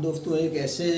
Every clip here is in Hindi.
दोस्तों एक ऐसे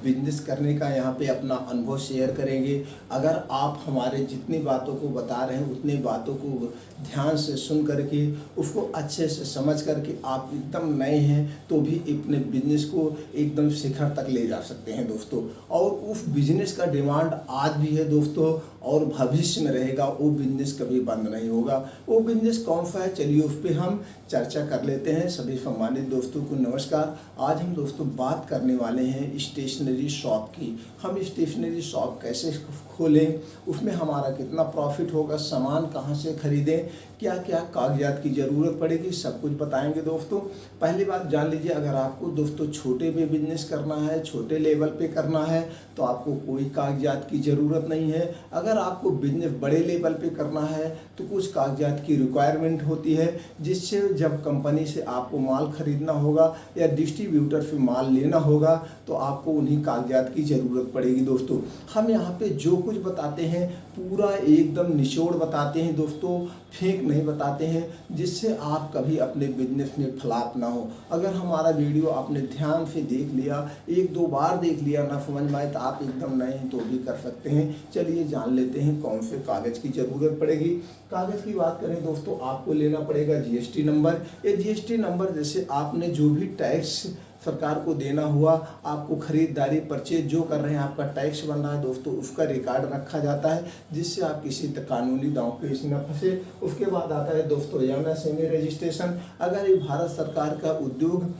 बिजनेस करने का यहाँ पे अपना अनुभव शेयर करेंगे। अगर आप हमारे जितनी बातों को बता रहे हैं उतनी बातों को ध्यान से सुन करके उसको अच्छे से समझ करके आप एकदम नए हैं तो भी अपने बिजनेस को एकदम शिखर तक ले जा सकते हैं दोस्तों। और उस बिजनेस का डिमांड आज भी है दोस्तों और भविष्य में रहेगा। वो बिजनेस कभी बंद नहीं होगा। वो बिजनेस कौन सा है, चलिए उस पर हम चर्चा कर लेते हैं। सभी सम्मानित दोस्तों को नमस्कार। आज हम दोस्तों बात करने वाले हैं स्टेशनरी शॉप की। हम स्टेशनरी शॉप कैसे खोलें, उसमें हमारा कितना प्रॉफिट होगा, सामान कहाँ से खरीदें, क्या क्या कागजात की ज़रूरत पड़ेगी, सब कुछ बताएंगे दोस्तों। पहली बात जान लीजिए, अगर आपको दोस्तों छोटे पे बिजनेस करना है, छोटे लेवल पे करना है तो आपको कोई कागजात की ज़रूरत नहीं है। अगर आपको बिजनेस बड़े लेवल पे करना है तो कुछ कागजात की रिक्वायरमेंट होती है, जिससे जब कंपनी से आपको माल खरीदना होगा या डिस्ट्रीब्यूटर से माल लेना होगा तो आपको उन्हीं कागजात की ज़रूरत पड़ेगी दोस्तों। हम यहाँ पे जो कुछ बताते हैं पूरा एकदम निचोड़ बताते हैं दोस्तों, फेंक नहीं बताते हैं, जिससे आप कभी अपने बिजनेस में फ्लॉप ना हो। अगर हमारा वीडियो आपने ध्यान से देख लिया, एक दो बार देख लिया, ना समझ में आए तो आप एकदम नए हैं तो भी कर सकते हैं। चलिए जान लेते हैं कौन से कागज़ की ज़रूरत पड़ेगी। कागज़ की बात करें दोस्तों, आपको लेना पड़ेगा जीएसटी नंबर। ये जीएसटी नंबर जैसे आपने जो भी टैक्स सरकार को देना हुआ, आपको खरीदारी परचेज जो कर रहे हैं, आपका टैक्स बन रहा है दोस्तों, उसका रिकॉर्ड रखा जाता है, जिससे आप किसी कानूनी दांव पेच न फंसे। उसके बाद आता है दोस्तों एमएसएमई रजिस्ट्रेशन। अगर ये भारत सरकार का उद्योग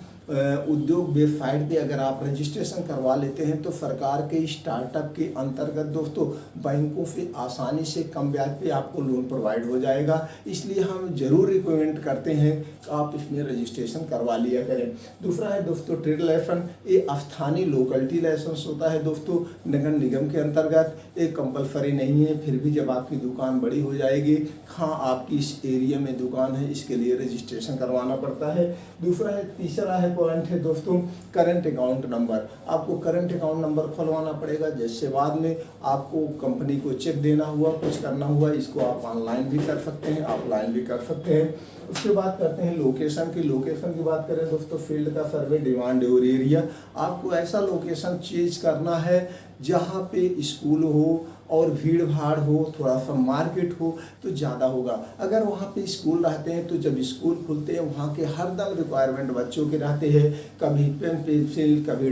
वेबसाइट पे अगर आप रजिस्ट्रेशन करवा लेते हैं तो सरकार के स्टार्टअप के अंतर्गत दोस्तों बैंकों से आसानी से कम ब्याज पे आपको लोन प्रोवाइड हो जाएगा। इसलिए हम जरूर रिकमेंड करते हैं कि आप इसमें रजिस्ट्रेशन करवा लिया करें। दूसरा है दोस्तों ट्रेड लाइसेंस। ये स्थानीय लोकलिटी लाइसेंस होता है दोस्तों, नगर निगम के अंतर्गत। ये कंपलसरी नहीं है, फिर भी जब आपकी दुकान बड़ी हो जाएगी, हाँ आपकी इस एरिया में दुकान है, इसके लिए रजिस्ट्रेशन करवाना पड़ता है। तीसरा है पॉइंट है दोस्तों करंट अकाउंट नंबर। आपको करंट अकाउंट नंबर खुलवाना पड़ेगा, जिससे बाद में आपको कंपनी को चेक देना हुआ, कुछ करना हुआ, इसको आप ऑनलाइन भी कर सकते हैं, ऑफलाइन भी कर सकते हैं। उसके बाद करते हैं लोकेशन की बात करें दोस्तों, फील्ड का सर्वे, डिमांड और एरिया। आपको ऐसा लोकेशन चेंज करना है जहाँ पे स्कूल हो और भीड़ भाड़ हो, थोड़ा सा मार्केट हो तो ज़्यादा होगा। अगर वहाँ पे स्कूल रहते हैं तो जब स्कूल खुलते हैं वहाँ के हर दम रिक्वायरमेंट बच्चों के रहते हैं, कभी पेन पेंसिल, कभी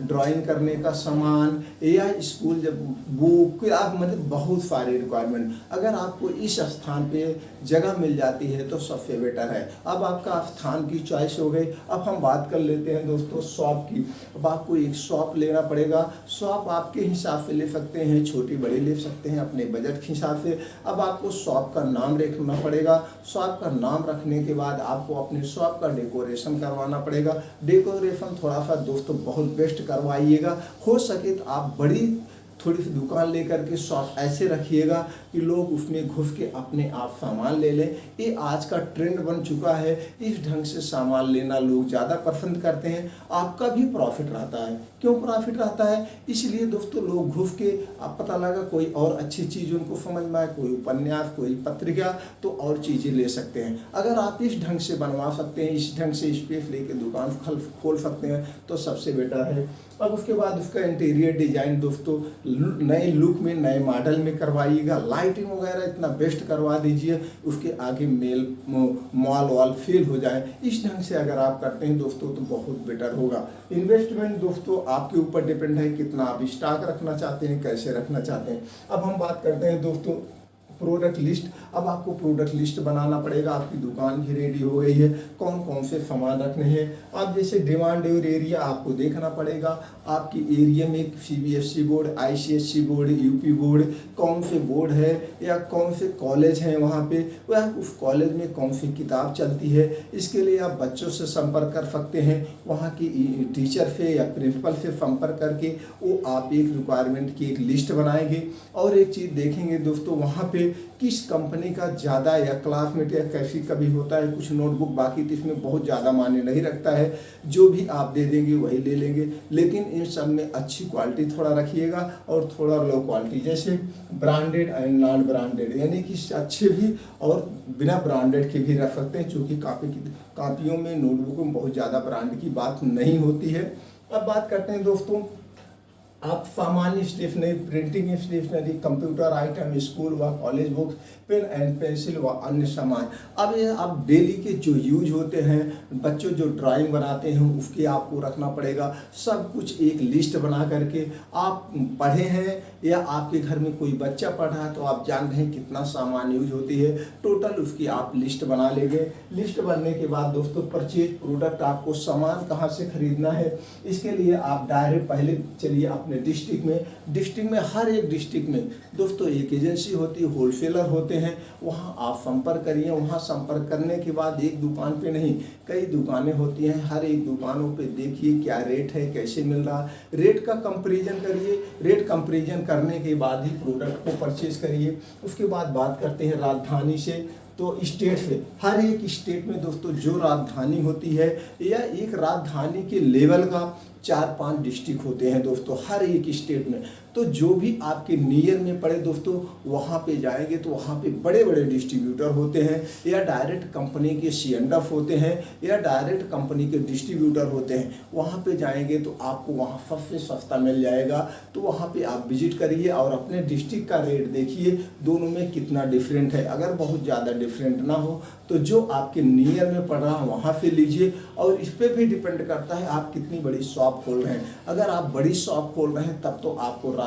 ड्राइंग करने का सामान, या स्कूल जब बुक, आप मतलब बहुत सारे रिक्वायरमेंट। अगर आपको इस स्थान पे जगह मिल जाती है तो सबसे बेटर है। अब आपका स्थान की चॉइस हो गई। अब हम बात कर लेते हैं दोस्तों शॉप की। अब आपको एक शॉप लेना पड़ेगा। शॉप आपके हिसाब से ले सकते हैं, छोटी बड़ी ले सकते हैं अपने बजट के हिसाब से। अब आपको शॉप का नाम रखना पड़ेगा। शॉप का नाम रखने के बाद आपको अपने शॉप का डेकोरेशन करवाना पड़ेगा। डेकोरेशन थोड़ा सा दोस्तों बहुत बेस्ट करवाइएगा। हो सके तो आप बड़ी थोड़ी सी दुकान लेकर के शॉप ऐसे रखिएगा कि लोग उसमें घुस के अपने आप सामान ले लें। ये आज का ट्रेंड बन चुका है। इस ढंग से सामान लेना लोग ज़्यादा पसंद करते हैं। आपका भी प्रॉफिट रहता है। क्यों प्रॉफिट रहता है? इसलिए दोस्तों लोग घुस के, आप पता लगा कोई और अच्छी चीज़ उनको समझ में आए, कोई उपन्यास, कोई पत्रिका, तो और चीज़ें ले सकते हैं। अगर आप इस ढंग से बनवा सकते हैं, इस ढंग से स्पेस लेके दुकान खोल सकते हैं तो सबसे बेटर है। अब उसके बाद उसका इंटीरियर डिजाइन दोस्तों नए लुक में, नए मॉडल में करवाइएगा। लाइटिंग वगैरह इतना बेस्ट करवा दीजिए उसके आगे मॉल वॉल फेल हो जाए। इस ढंग से अगर आप करते हैं दोस्तों तो बहुत बेटर होगा। इन्वेस्टमेंट दोस्तों आपके ऊपर डिपेंड है, कितना आप स्टॉक रखना चाहते हैं, कैसे रखना चाहते हैं। अब हम बात करते हैं दोस्तों प्रोडक्ट लिस्ट। अब आपको प्रोडक्ट लिस्ट बनाना पड़ेगा। आपकी दुकान भी रेडी हो गई है, कौन कौन से सामान रखने हैं। अब जैसे डिमांड और एरिया आपको देखना पड़ेगा। आपकी एरिया में CBSE board, ICSE board, UP board, कौन से बोर्ड है या कौन से कॉलेज हैं वहाँ पे, वह उस कॉलेज में कौन सी किताब चलती है। इसके लिए आप बच्चों से संपर्क कर सकते हैं, वहाँ की टीचर से या प्रिंसिपल से संपर्क करके वो आप एक रिक्वायरमेंट की एक लिस्ट बनाएंगे। और एक चीज़ देखेंगे दोस्तों, वहाँ पे किस कंपनी का ज़्यादा, या क्लासमेट या कैसी कभी होता है कुछ नोटबुक, बाकी तो इसमें बहुत ज़्यादा मायने नहीं रखता है, जो भी आप दे देंगे वही ले लेंगे। लेकिन इन सब में अच्छी क्वालिटी थोड़ा रखिएगा और थोड़ा लो क्वालिटी, जैसे ब्रांडेड एंड नॉन ब्रांडेड, यानी कि अच्छे भी और बिना ब्रांडेड के भी रख सकते हैं, क्योंकि कापियों में, नोटबुकों में बहुत ज़्यादा ब्रांड की बात नहीं होती है। अब बात करते हैं दोस्तों, आप सामान्य stationery, printing stationery, computer item, school व college books, pen and pencil व अन्य सामान। अब ये आप डेली के जो यूज होते हैं, बच्चों जो ड्राइंग बनाते हैं उसके आपको रखना पड़ेगा। सब कुछ एक लिस्ट बना करके, आप पढ़े हैं या आपके घर में कोई बच्चा पढ़ रहा है तो आप जान रहे हैं कितना सामान यूज होती है, टोटल उसकी आप लिस्ट बना लेंगे। लिस्ट बनने के बाद दोस्तों, परचेज प्रोडक्ट, आपको सामान कहाँ से खरीदना है, इसके लिए आप डायरेक्ट पहले चलिए अपने डिस्ट्रिक्ट में हर एक डिस्ट्रिक्ट में दोस्तों एक एजेंसी होती है, होलसेलर होते हैं, वहाँ आप संपर्क करिए। वहाँ संपर्क करने के बाद एक दुकान पे नहीं, कई दुकानें होती हैं, हर एक दुकानों पे देखिए क्या रेट है, कैसे मिल रहा, रेट का कंपैरिजन करिए। रेट कंपैरिजन करने के बाद ही प्रोडक्ट को परचेज करिए। उसके बाद बात करते हैं राजधानी से, तो स्टेट से, हर एक स्टेट में दोस्तों जो राजधानी होती है, या एक राजधानी के लेवल का 4-5 डिस्ट्रिक्ट होते हैं दोस्तों हर एक स्टेट में। तो जो भी आपके नियर में पड़े दोस्तों, वहाँ पे जाएंगे तो वहाँ पे बड़े बड़े डिस्ट्रीब्यूटर होते हैं, या डायरेक्ट कंपनी के C&F होते हैं, या डायरेक्ट कंपनी के डिस्ट्रीब्यूटर होते हैं। वहाँ पे जाएंगे तो आपको वहाँ सबसे सस्ता मिल जाएगा। तो वहाँ पे आप विजिट करिए और अपने डिस्ट्रिक्ट का रेट देखिए, दोनों में कितना डिफरेंट है। अगर बहुत ज़्यादा डिफरेंट ना हो तो जो आपके नियर में पड़ रहा है वहाँ से लीजिए। और इस पर भी डिपेंड करता है आप कितनी बड़ी शॉप खोल रहे हैं। अगर आप बड़ी शॉप खोल रहे हैं तब तो आपको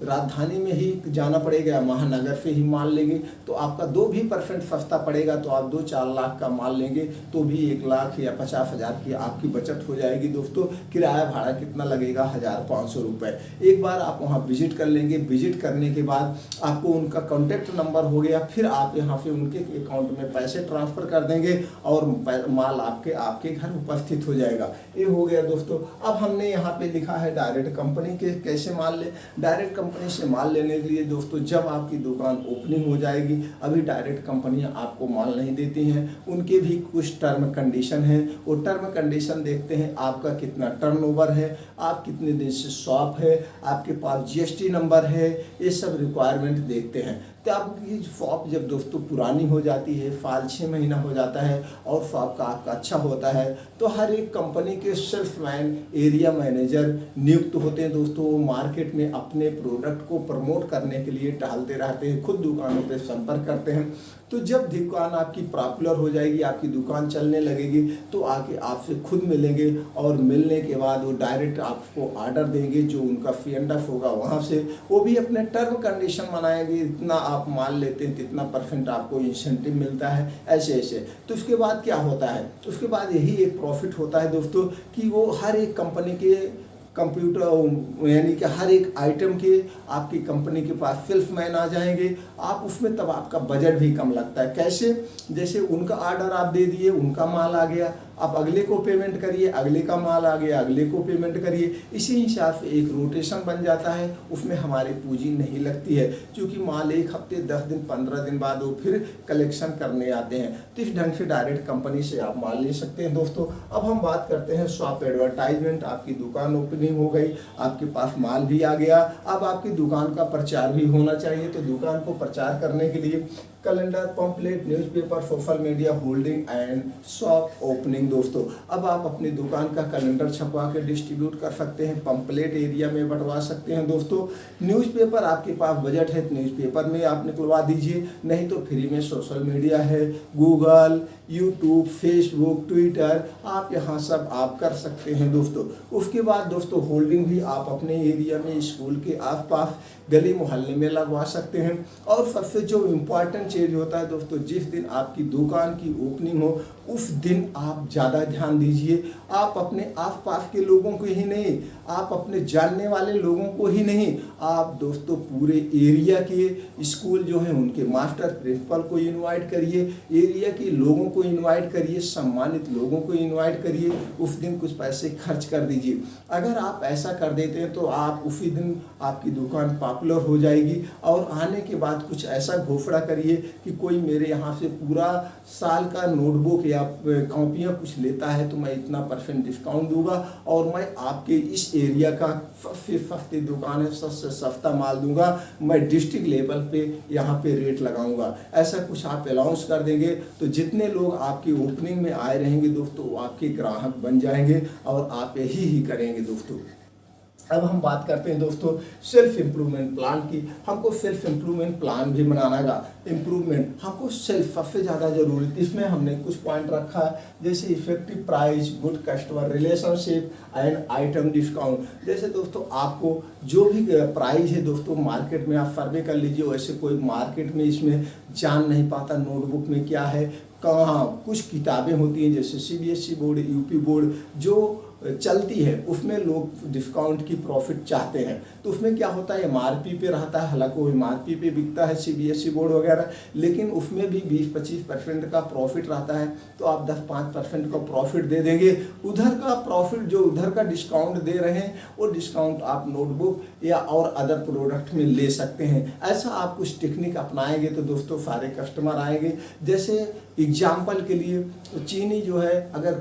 राजधानी में ही जाना पड़ेगा, महानगर से ही माल लेंगे तो आपका 2% सस्ता पड़ेगा। तो आप 2-4 लाख का माल लेंगे तो भी 1 लाख या 50,000 की आपकी बचत हो जाएगी दोस्तों। किराया भाड़ा कितना लगेगा, 1,500 रुपये। एक बार आप वहाँ विजिट कर लेंगे। विजिट करने के बाद आपको उनका कॉन्टैक्ट नंबर हो गया, फिर आप यहाँ से उनके अकाउंट में पैसे ट्रांसफ़र कर देंगे और माल आपके घर उपस्थित हो जाएगा। ये हो गया दोस्तों। अब हमने यहाँ पे लिखा है डायरेक्ट कंपनी के कैसे माल ले। डायरेक्ट कंपनी से माल लेने के लिए दोस्तों, जब आपकी दुकान ओपनिंग हो जाएगी, अभी डायरेक्ट कंपनियां आपको माल नहीं देती हैं, उनके भी कुछ टर्म कंडीशन हैं। वो टर्म कंडीशन देखते हैं, आपका कितना टर्नओवर है, आप कितने दिन से शॉप है, आपके पास GST नंबर है, ये सब रिक्वायरमेंट देखते हैं। तो आपकी शॉप जब दोस्तों पुरानी हो जाती है, 5-6 महीना हो जाता है और शॉप का आपका अच्छा होता है, तो हर एक कंपनी के सेल्समैन, एरिया मैनेजर नियुक्त होते हैं दोस्तों। वो मार्केट में अपने प्रोडक्ट को प्रमोट करने के लिए टहलते रहते हैं, खुद दुकानों पे संपर्क करते हैं। तो जब दुकान आपकी पॉपुलर हो जाएगी, आपकी दुकान चलने लगेगी, तो आके आपसे खुद मिलेंगे और मिलने के बाद वो डायरेक्ट आपको ऑर्डर देंगे, जो उनका C&F होगा वहाँ से। वो भी अपने टर्म कंडीशन बनाएंगे, इतना आप माल लेते हैं तितना % आपको इंसेंटिव मिलता है, ऐसे। तो उसके बाद क्या होता है, उसके बाद यही एक प्रॉफिट होता है दोस्तों कि वो हर एक कंपनी के कंप्यूटर यानी कि हर एक आइटम के आपकी कंपनी के पास सेल्समैन आ जाएंगे। आप उसमें तब आपका बजट भी कम लगता है। कैसे, जैसे उनका ऑर्डर आप दे दिए, उनका माल आ गया, आप अगले को पेमेंट करिए, अगले का माल आ गया, अगले को पेमेंट करिए। इसी हिसाब से एक रोटेशन बन जाता है, उसमें हमारी पूंजी नहीं लगती है, क्योंकि माल 1 हफ्ते 10 दिन 15 दिन बाद वो फिर कलेक्शन करने आते हैं। तो इस ढंग से डायरेक्ट कंपनी से आप माल ले सकते हैं दोस्तों। अब हम बात करते हैं शॉप एडवर्टाइजमेंट। आपकी दुकान ओपनिंग हो गई, आपके पास माल भी आ गया, अब आपकी दुकान का प्रचार भी होना चाहिए। तो दुकान को प्रचार करने के लिए calendar, pamphlet, newspaper, social media, holding and shop opening दोस्तों। अब आप अपनी दुकान का कैलेंडर छपवा के डिस्ट्रीब्यूट कर सकते हैं, पम्पलेट एरिया में बंटवा सकते हैं दोस्तों। न्यूज़पेपर आपके पास बजट है तो न्यूज़पेपर में आप निकलवा दीजिए, नहीं तो फ्री में सोशल मीडिया है, गूगल, यूट्यूब, फेसबुक, ट्विटर, आप यहाँ सब आप कर सकते हैं दोस्तों। उसके बाद दोस्तों होल्डिंग भी आप अपने एरिया में, स्कूल के आसपास, गली मोहल्ले में लगवा सकते हैं। और सबसे जो इम्पोर्टेंट चीज़ होता है दोस्तों, जिस दिन आपकी दुकान की ओपनिंग हो उस दिन आप ज़्यादा ध्यान दीजिए। आप अपने आसपास के लोगों को ही नहीं, आप अपने जानने वाले लोगों को ही नहीं, आप दोस्तों पूरे एरिया के स्कूल जो हैं उनके मास्टर, प्रिंसिपल को इनवाइट करिए, एरिया के लोगों को इनवाइट करिए, सम्मानित लोगों को इनवाइट करिए। उस दिन कुछ पैसे खर्च कर दीजिए। अगर आप ऐसा कर देते हैं तो आप उसी दिन आपकी दुकान पॉपुलर हो जाएगी। और आने के बाद कुछ ऐसा घोषणा करिए कि कोई मेरे यहाँ से पूरा साल का नोटबुक या या कॉपियाँ कुछ लेता है तो मैं इतना % डिस्काउंट दूंगा और मैं आपके इस एरिया का सस्ती दुकान है, सस्ते सस्ता माल दूंगा, मैं डिस्ट्रिक्ट लेवल पे यहाँ पे रेट लगाऊंगा। ऐसा कुछ आप अनाउंस कर देंगे तो जितने लोग आपकी ओपनिंग में आए रहेंगे दोस्तों वो आपके ग्राहक बन जाएंगे और आप यही ही करेंगे दोस्तों। अब हम बात करते हैं दोस्तों सेल्फ इम्प्रूवमेंट प्लान की। हमको सेल्फ इम्प्रूवमेंट प्लान भी बनाना है। इम्प्रूवमेंट हमको सेल्फ सबसे ज़्यादा जरूरी, इसमें हमने कुछ पॉइंट रखा है जैसे effective price, good customer relationship and item discount. जैसे दोस्तों आपको जो भी प्राइस है दोस्तों मार्केट में आप सर्वे कर लीजिए, वैसे कोई मार्केट में इसमें जान नहीं पाता नोटबुक में क्या है कहाँ। कुछ किताबें होती हैं जैसे CBSE बोर्ड, UP बोर्ड जो चलती है उसमें लोग डिस्काउंट की प्रॉफिट चाहते हैं तो उसमें क्या होता है MRP पे रहता है, हालांकि वो MRP पे बिकता है CBSE बोर्ड वगैरह, लेकिन उसमें भी 20-25% का प्रॉफिट रहता है तो आप 10-5% का प्रॉफिट दे देंगे। उधर का प्रॉफिट जो उधर का डिस्काउंट दे रहे हैं वो डिस्काउंट आप नोटबुक या और अदर प्रोडक्ट में ले सकते हैं। ऐसा आप कुछ टेक्निक अपनाएंगे तो दोस्तों सारे कस्टमर आएंगे। जैसे एग्जाम्पल के लिए चीनी जो है, अगर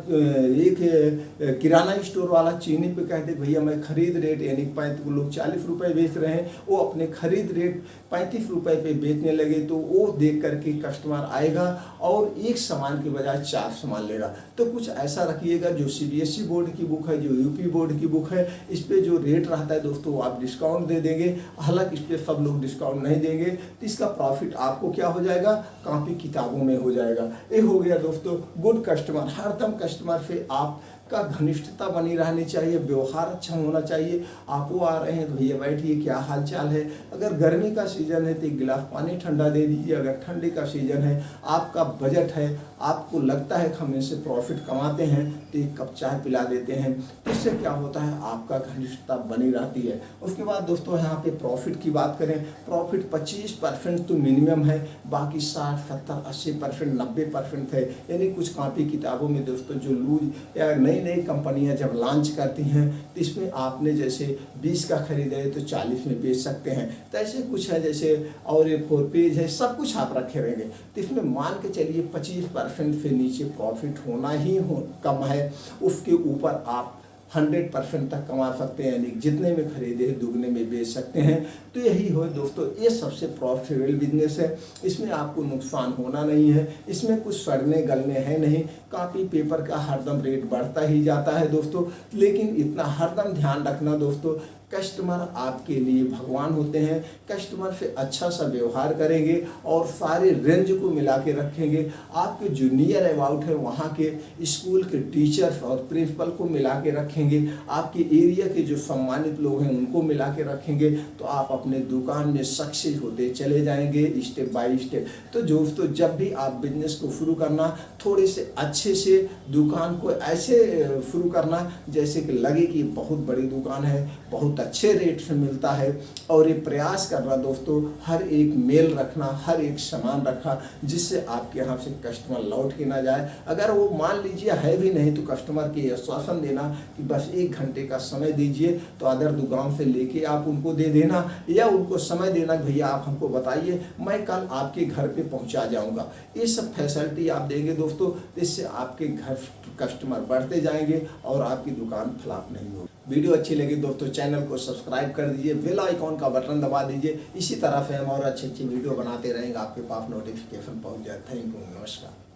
एक किराना स्टोर वाला चीनी पे कहते भैया मैं खरीद रेट यानी 35 लोग 40 रुपये बेच रहे हैं, वो अपने खरीद रेट 35 रुपये पे बेचने लगे तो वो देख करके कस्टमर आएगा और एक सामान के बजाय 4 सामान लेगा। तो कुछ ऐसा रखिएगा जो CBSE बोर्ड की बुक है, जो UP बोर्ड की बुक है, इस पर जो रेट रहता है दोस्तों आप डिस्काउंट दे देंगे। हालांकि इस पर सब लोग डिस्काउंट नहीं देंगे तो इसका प्रॉफिट आपको क्या हो जाएगा, कॉपी किताबों में हो जाएगा। ये हो गया दोस्तों गुड कस्टमर। हरदम कस्टमर से आपका घनिष्ठता बनी रहनी चाहिए, व्यवहार अच्छा होना चाहिए। आप वो आ रहे हैं तो भैया बैठिए क्या हाल चाल है, अगर गर्मी का सीज़न है तो एक गिलास पानी ठंडा दे दीजिए, अगर ठंडी का सीज़न है आपका बजट है, आपको लगता है कि हम इससे प्रॉफिट कमाते हैं तो एक कप चाय पिला देते हैं। तो इससे क्या होता है आपका घनिष्ठता बनी रहती है। उसके बाद दोस्तों यहाँ पे प्रॉफिट की बात करें, प्रॉफिट 25% तो मिनिमम है, बाकी 60, 70, 80%, 90% है। यानी कुछ कॉपी किताबों में दोस्तों जो लूज या नई कंपनियां जब लॉन्च करती हैं तो इसमें आपने जैसे 20 का खरीदे तो 40 में बेच सकते हैं। तो ऐसे कुछ है जैसे और A4 पेज है, सब कुछ आप रखे रहेंगे तो इसमें मान के चलिए 25% से नीचे प्रॉफिट होना ही कम है। उसके ऊपर आप 100% तक कमा सकते हैं, यानी जितने में खरीदे दुगने में बेच सकते हैं। तो यही हो दोस्तों, ये सबसे प्रॉफिटेबल बिजनेस है। इसमें आपको नुकसान होना नहीं है, इसमें कुछ सड़ने गलने हैं नहीं। कॉपी पेपर का हरदम रेट बढ़ता ही जाता है दोस्तों, लेकिन इतना हरदम ध्यान रखना दोस्तों कस्टमर आपके लिए भगवान होते हैं। कस्टमर से अच्छा सा व्यवहार करेंगे और सारे रेंज को मिला के रखेंगे। आपके जो नियर अबाउट है वहाँ के स्कूल के टीचर्स और प्रिंसिपल को मिला के रखेंगे, आपके एरिया के जो सम्मानित लोग हैं उनको मिला के रखेंगे, तो आप अपने दुकान में सक्सेस होते चले जाएंगे स्टेप बाय स्टेप। तो दोस्तों जब भी आप बिजनेस को शुरू करना, थोड़े से अच्छे से दुकान को ऐसे शुरू करना जैसे कि लगे कि बहुत बड़ी दुकान है, बहुत अच्छे रेट से मिलता है। और ये प्रयास करना दोस्तों हर एक मेल रखना, हर एक सामान रखा जिससे आपके यहाँ से कस्टमर लौट के ना जाए। अगर वो मान लीजिए है भी नहीं तो कस्टमर के आश्वासन देना कि बस 1 घंटे का समय दीजिए, तो अदर दुकान से लेके आप उनको दे देना या उनको समय देना भैया आप हमको बताइए मैं कल आपके घर पे पहुंचा जाऊंगा। ये सब फैसिलिटी आप देंगे दोस्तों, इससे आपके घर कस्टमर बढ़ते जाएंगे और आपकी दुकान फ्लॉप नहीं होगी। वीडियो अच्छी लगी दोस्तों चैनल को सब्सक्राइब कर दीजिए, बेल आइकॉन का बटन दबा दीजिए। इसी तरह से हम और अच्छी वीडियो बनाते रहेंगे, आपके पास नोटिफिकेशन पहुंच जाए। थैंक यू, नमस्कार।